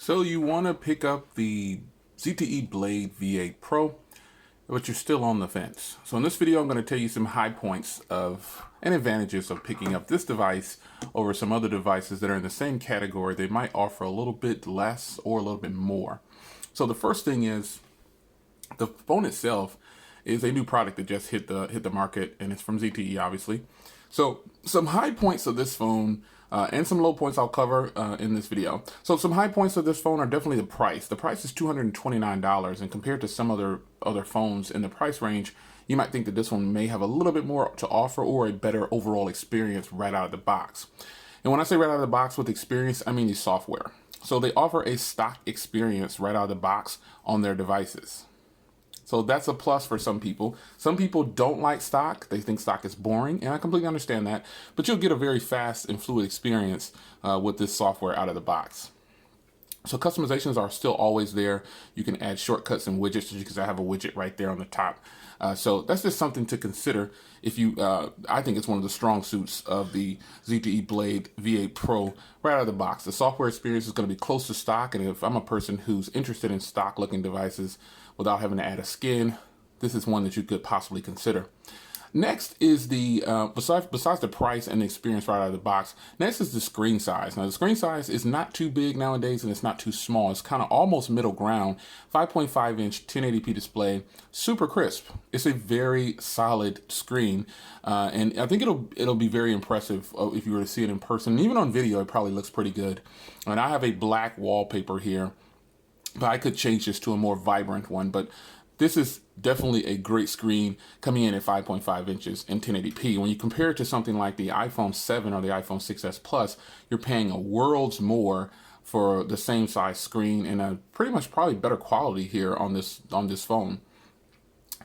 So you want to pick up the ZTE Blade V8 Pro, but you're still on the fence. So in this video, I'm going to tell you some high points of and advantages of picking up this device over some other devices that are in the same category. They might offer a little bit less or a little bit more. So the first thing is the phone itself is a new product that just hit the market, and it's from ZTE, obviously. So some high points of this phone and some low points I'll cover in this video. So some high points of this phone are definitely the price. The price is $229, and compared to some other phones in the price range, you might think that this one may have a little bit more to offer or a better overall experience right out of the box. And when I say right out of the box with experience, I mean the software. So they offer a stock experience right out of the box on their devices. So that's a plus for some people. Some people don't like stock. They think stock is boring, and I completely understand that. But you'll get a very fast and fluid experience with this software out of the box. So customizations are still always there. You can add shortcuts and widgets, because I have a widget right there on the top. So that's just something to consider if you, I think it's one of the strong suits of the ZTE Blade V8 Pro right out of the box. The software experience is going to be close to stock, and if I'm a person who's interested in stock looking devices without having to add a skin, this is one that you could possibly consider. Next is the, besides the price and the experience right out of the box, next is the screen size. Now the screen size is not too big nowadays, and it's not too small. It's kind of almost middle ground, 5.5 inch 1080p display, super crisp. It's a very solid screen, and I think it'll be very impressive if you were to see it in person. And even on video, it probably looks pretty good. And I have a black wallpaper here, but I could change this to a more vibrant one. But this is definitely a great screen coming in at 5.5 inches in 1080p. When you compare it to something like the iPhone 7 or the iPhone 6s Plus, you're paying a world's more for the same size screen and a pretty much probably better quality here on this phone.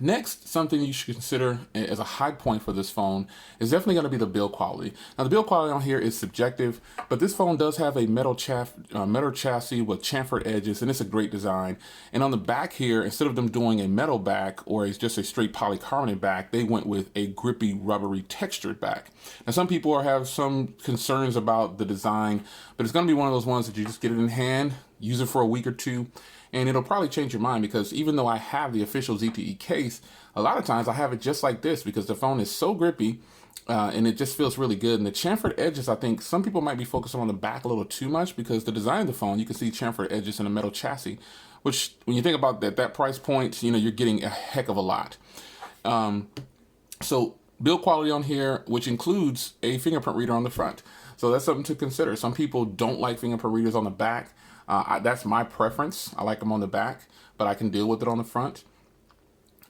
Next, something you should consider as a high point for this phone is definitely going to be the build quality. Now, the build quality on here is subjective, but this phone does have a metal chassis with chamfered edges, and it's a great design. And on the back here, instead of them doing a metal back or just a straight polycarbonate back, they went with a grippy, rubbery, textured back. Now, some people have some concerns about the design, but it's going to be one of those ones that you just get it in hand, use it for a week or two, and it'll probably change your mind, because even though I have the official ZTE case, a lot of times I have it just like this because the phone is so grippy and it just feels really good. And the chamfered edges, I think some people might be focusing on the back a little too much, because the design of the phone, you can see chamfered edges in a metal chassis, which when you think about that price point, you're getting a heck of a lot. So build quality on here, which includes a fingerprint reader on the front. So that's something to consider. Some people don't like fingerprint readers on the back. That's my preference. I like them on the back, but I can deal with it on the front.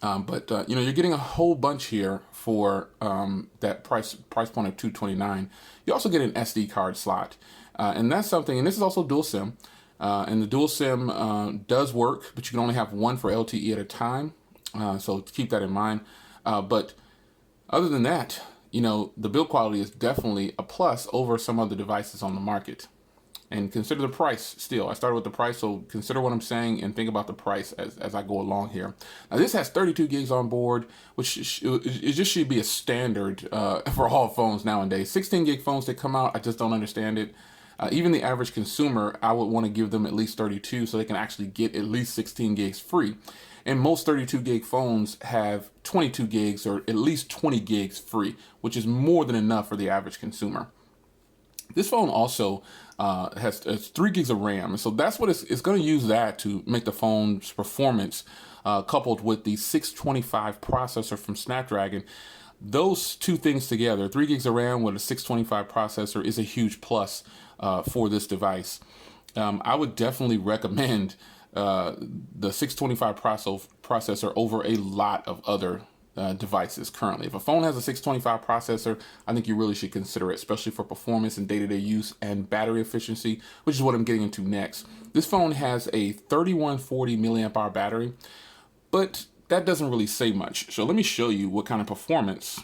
You're getting a whole bunch here for that price point of $229. You also get an SD card slot, and that's something. And this is also dual SIM, and the dual SIM does work, but you can only have one for LTE at a time. So keep that in mind. But other than that, the build quality is definitely a plus over some other devices on the market. And consider the price still. I started with the price, so consider what I'm saying and think about the price as I go along here. Now, this has 32 gigs on board, which it just should be a standard for all phones nowadays. 16 gig phones that come out, I just don't understand it. Even the average consumer, I would want to give them at least 32 so they can actually get at least 16 gigs free. And most 32 gig phones have 22 gigs or at least 20 gigs free, which is more than enough for the average consumer. This phone also has 3 gigs of RAM, so that's what it's going to use that to make the phone's performance, coupled with the 625 processor from Snapdragon. Those two things together, 3 gigs of RAM with a 625 processor, is a huge plus for this device. I would definitely recommend the 625 processor over a lot of other devices currently. If a phone has a 625 processor, I think you really should consider it, especially for performance and day-to-day use and battery efficiency, which is what I'm getting into next. This phone has a 3140 milliamp hour battery, but that doesn't really say much. So let me show you what kind of performance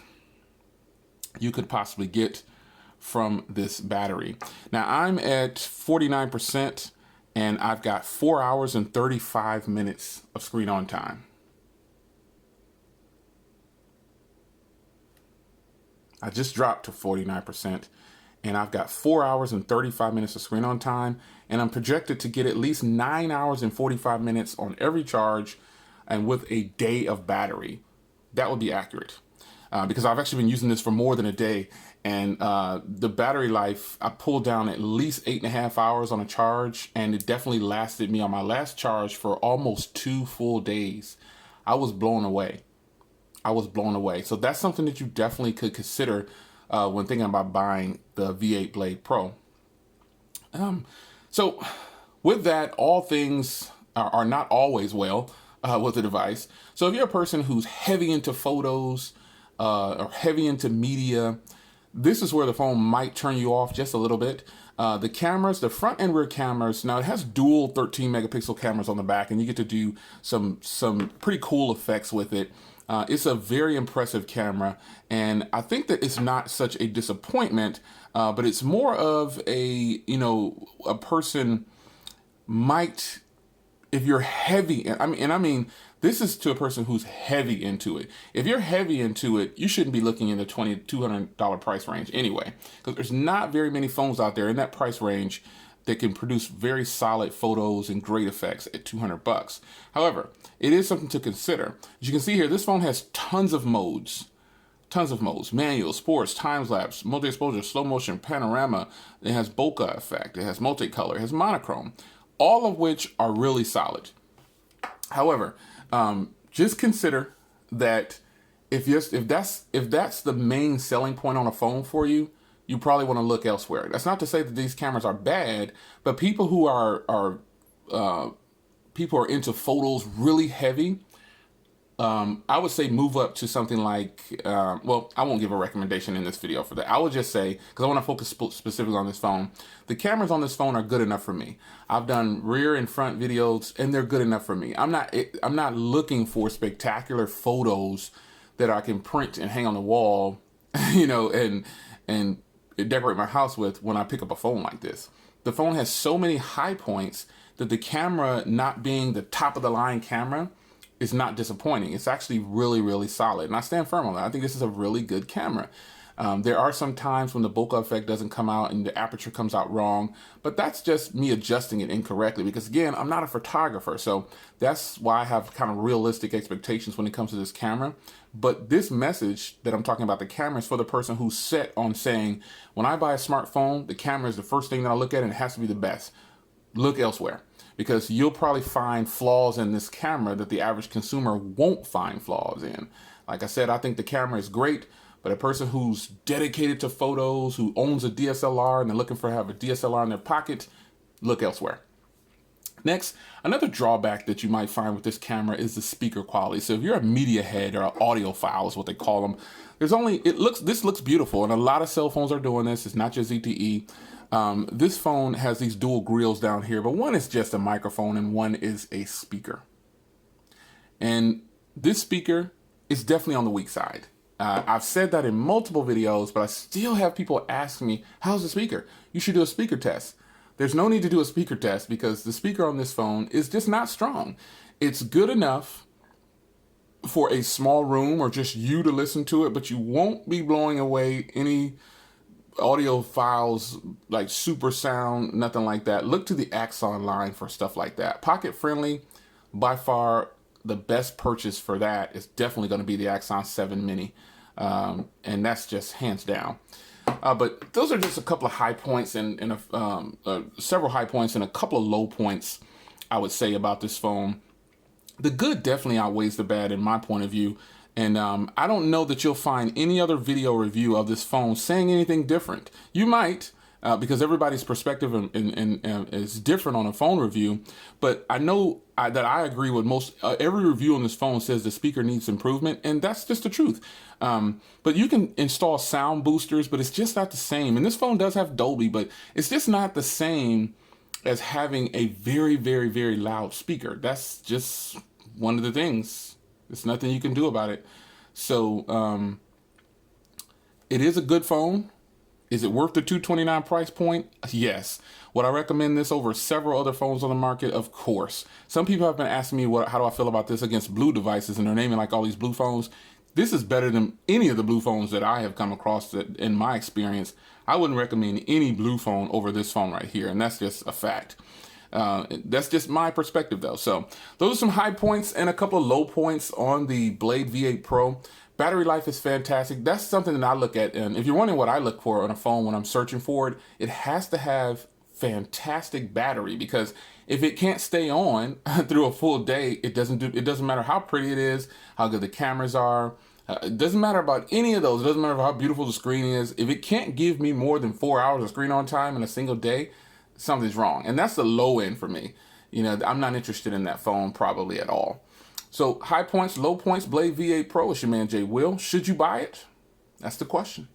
you could possibly get from this battery. Now I'm at 49%, and I've got 4 hours and 35 minutes of screen on time. I just dropped to 49%, and I've got 4 hours and 35 minutes of screen on time, and I'm projected to get at least 9 hours and 45 minutes on every charge, and with a day of battery. That would be accurate. Because I've actually been using this for more than a day, and the battery life, I pulled down at least 8.5 hours on a charge, and it definitely lasted me on my last charge for almost 2 full days. I was blown away. I was blown away. So that's something that you definitely could consider when thinking about buying the V8 Blade Pro. So with that, all things are not always well with the device. So if you're a person who's heavy into photos or heavy into media, this is where the phone might turn you off just a little bit. The cameras, the front and rear cameras, now it has dual 13 megapixel cameras on the back, and you get to do some pretty cool effects with it. It's a very impressive camera, and I think that it's not such a disappointment, but it's more of a, a person might, if you're heavy, I mean, this is to a person who's heavy into it. If you're heavy into it, you shouldn't be looking in the $200 price range anyway, because there's not very many phones out there in that price range that can produce very solid photos and great effects at $200. However, it is something to consider. As you can see here, this phone has tons of modes. Manual, sports, time-lapse, multi-exposure, slow motion, panorama. It has bokeh effect. It has multicolor. It has monochrome, all of which are really solid. However, just consider that if that's the main selling point on a phone for you, you probably want to look elsewhere. That's not to say that these cameras are bad, but people who are into photos really heavy, I would say move up to something like, well, I won't give a recommendation in this video for that. I would just say, because I want to focus specifically on this phone, the cameras on this phone are good enough for me. I've done rear and front videos, and they're good enough for me. I'm not looking for spectacular photos that I can print and hang on the wall, and decorate my house with when I pick up a phone like this. The phone has so many high points that the camera not being the top of the line camera is not disappointing. It's actually really, really solid. And I stand firm on that. I think this is a really good camera. There are some times when the bokeh effect doesn't come out and the aperture comes out wrong, but that's just me adjusting it incorrectly because, again, I'm not a photographer. So that's why I have kind of realistic expectations when it comes to this camera. But this message that I'm talking about, the camera, is for the person who's set on saying, when I buy a smartphone, the camera is the first thing that I look at and it has to be the best. Look elsewhere, because you'll probably find flaws in this camera that the average consumer won't find flaws in. Like I said, I think the camera is great, but a person who's dedicated to photos, who owns a DSLR and they're looking for have a DSLR in their pocket, look elsewhere. Next, another drawback that you might find with this camera is the speaker quality. So if you're a media head or an audiophile is what they call them, this looks beautiful, and a lot of cell phones are doing this. It's not just ZTE. This phone has these dual grills down here, but one is just a microphone and one is a speaker. And this speaker is definitely on the weak side. I've said that in multiple videos, but I still have people ask me, how's the speaker? You should do a speaker test. There's no need to do a speaker test because the speaker on this phone is just not strong. It's good enough for a small room or just you to listen to it, but you won't be blowing away any audio files like super sound, nothing like that. Look to the Axon line for stuff like that. Pocket friendly, by far the best purchase for that is definitely going to be the Axon 7 Mini, and that's just hands down. But those are just a couple of high points and several high points and a couple of low points I would say about this phone. The good definitely outweighs the bad in my point of view. And I don't know that you'll find any other video review of this phone saying anything different. You might, because everybody's perspective is different on a phone review. But I know that I agree with most. Every review on this phone says the speaker needs improvement, and that's just the truth. But you can install sound boosters, but it's just not the same. And this phone does have Dolby, but it's just not the same as having a very, very, very loud speaker. That's just one of the things. There's nothing you can do about it. So it is a good phone. Is it worth the $229 price point? Yes. Would I recommend this over several other phones on the market? Of course. Some people have been asking me how do I feel about this against blue devices, and they're naming like all these blue phones. This is better than any of the blue phones that I have come across that, in my experience. I wouldn't recommend any blue phone over this phone right here, and that's just a fact. That's just my perspective though. So those are some high points and a couple of low points on the Blade V8 Pro. Battery life is fantastic. That's something that I look at. And if you're wondering what I look for on a phone when I'm searching for it, it has to have fantastic battery, because if it can't stay on through a full day, it doesn't matter how pretty it is, how good the cameras are. It doesn't matter about any of those. It doesn't matter how beautiful the screen is. If it can't give me more than 4 hours of screen on time in a single day, something's wrong. And that's the low end for me. You know, I'm not interested in that phone probably at all. So high points, low points, Blade V8 Pro. It's your man Jay Will. Should you buy it? That's the question.